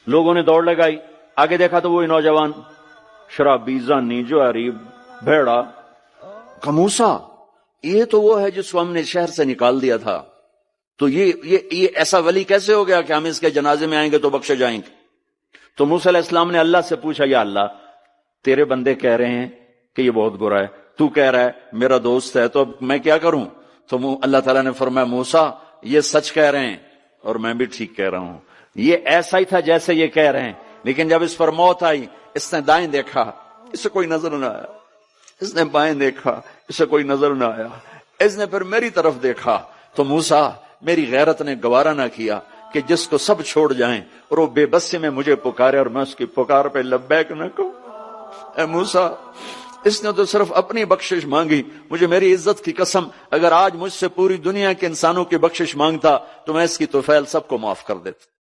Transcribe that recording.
لوگوں نے دوڑ لگائی، آگے دیکھا تو وہی نوجوان شرابی، زانی، جواری، بھیڑا. کہ موسیٰ یہ تو وہ ہے جس کو ہم نے شہر سے نکال دیا تھا، تو یہ ایسا ولی کیسے ہو گیا کہ ہم اس کے جنازے میں آئیں گے تو بخشے جائیں گے؟ تو موسیٰ علیہ السلام نے اللہ سے پوچھا، یا اللہ تیرے بندے کہہ رہے ہیں کہ یہ بہت برا ہے، تو کہہ رہا ہے میرا دوست ہے، تو اب میں کیا کروں؟ تو اللہ تعالیٰ نے فرمایا موسیٰ یہ سچ کہہ رہے ہیں اور میں بھی ٹھیک کہہ رہا ہوں، یہ ایسا ہی تھا جیسے یہ کہہ رہے ہیں، لیکن جب اس پر موت آئی اس نے دائیں دیکھا، اسے کوئی نظر نہ آیا، اس نے بائیں دیکھا، اسے کوئی نظر نہ آیا، اس نے پھر میری طرف دیکھا. تو موسیٰ میری غیرت نے گوارا نہ کیا کہ جس کو سب چھوڑ جائیں اور وہ بے بسی میں مجھے پکارے اور میں اس کی پکار پہ لبیک نہ کہوں. اے موسیٰ اس نے تو صرف اپنی بخشش مانگی، مجھے میری عزت کی قسم اگر آج مجھ سے پوری دنیا کے انسانوں کی بخشش مانگتا تو میں اس کی طفیل سب کو معاف کر دیتا.